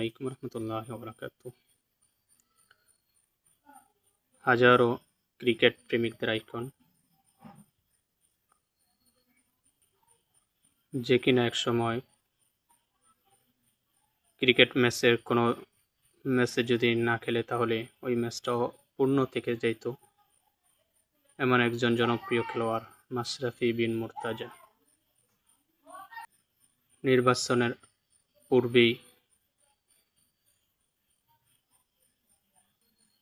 আলাইকুম রহমতুল্লাহি ওয়া বারাকাতুহু। হাজারো ক্রিকেট প্রেমিকদের আইকন, যে কিনা একসময় ক্রিকেট ম্যাচের কোনো ম্যাচে যদি না খেলে তাহলে ওই ম্যাচটাও পূর্ণ থেকে যেত, এমন একজন জনপ্রিয় খেলোয়াড় মাশরাফি বিন মুর্তজা। নির্বাচনের পূর্বেই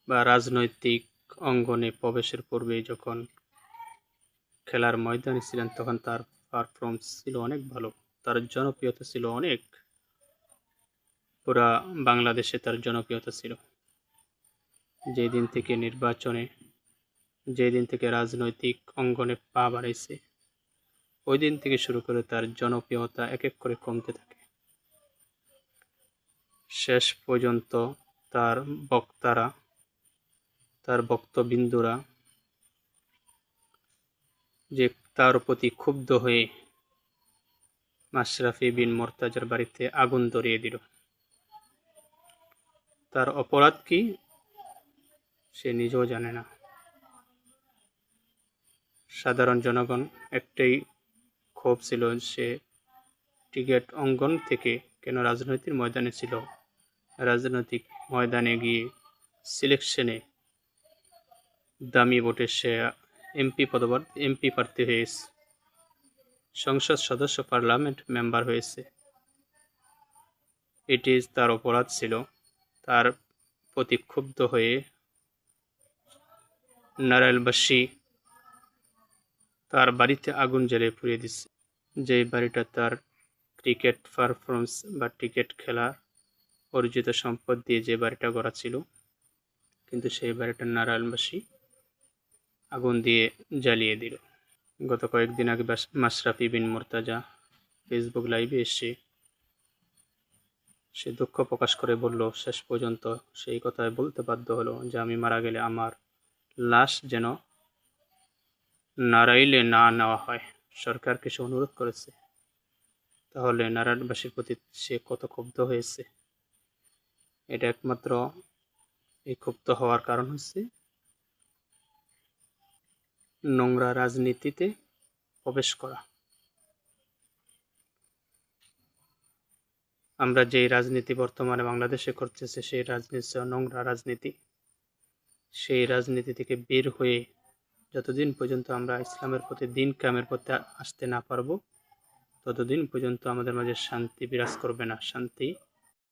বা রাজনৈতিক অঙ্গনে প্রবেশের পূর্বেই যখন খেলার ময়দানে ছিলেন তখন তার পারফরমেন্স ছিল অনেক ভালো, তার জনপ্রিয়তা ছিল অনেক, পুরা বাংলাদেশে তার জনপ্রিয়তা ছিল। যেদিন থেকে রাজনৈতিক অঙ্গনে পা বাড়াইছে ওই দিন থেকে শুরু করে তার জনপ্রিয়তা এক এক করে কমতে থাকে। শেষ পর্যন্ত তার বক্তবিন্দুরা যে তার প্রতি ক্ষুব্ধ হয়ে মাশরাফি বিন মুর্তজার বাড়িতে আগুন ধরিয়ে দিল। তার অপরাধ কি সে নিজেও জানে না। সাধারণ জনগণ একটাই ক্ষোভ ছিল, সে ক্রিকেট অঙ্গন থেকে কেন রাজনৈতিক ময়দানে ছিল, রাজনৈতিক ময়দানে গিয়ে সিলেকশনে দামি ভোটে সে এমপি প্রার্থী হয়েছে, সংসদ সদস্য, পার্লামেন্ট মেম্বার হয়েছে। এটি তার অপরাধ ছিল। তার প্রতি ক্ষুব্ধ হয়ে নারায়ণবাসী তার বাড়িতে আগুন জ্বেলে পুড়িয়ে দিচ্ছে। যে বাড়িটা তার ক্রিকেট পারফরমেন্স বা ক্রিকেট খেলা অর্জিত সম্পদ দিয়ে যে বাড়িটা গড়া ছিল, কিন্তু সেই বাড়িটা নারায়ণবাসী আগুন দিয়ে জ্বালিয়ে দিল। গত কয়েকদিন আগে মাশরাফি বিন মুর্তজা ফেসবুক লাইভে এসে সে দুঃখ প্রকাশ করে বলল, শেষ পর্যন্ত সেই কথায় বলতে বাধ্য হলো যে আমি মারা গেলে আমার লাশ যেন নারাইলে না নেওয়া হয়। সরকারকে সে অনুরোধ করেছে। তাহলে নারায়ণবাসীর প্রতি সে কত ক্ষুব্ধ হয়েছে। এটা একমাত্র এই ক্ষুব্ধ হওয়ার কারণ হচ্ছে নোংরা রাজনীতিতে প্রবেশ করা। আমরা যে রাজনীতি বর্তমানে বাংলাদেশে করতেছে সেই রাজনীতি নোংরা রাজনীতি। সেই রাজনীতি থেকে বের হয়ে যতদিন পর্যন্ত আমরা ইসলামের পথে, দিন কায়েমের পথে আসতে না পারবো, ততদিন পর্যন্ত আমাদের মাঝে শান্তি বিরাজ করবে না, শান্তি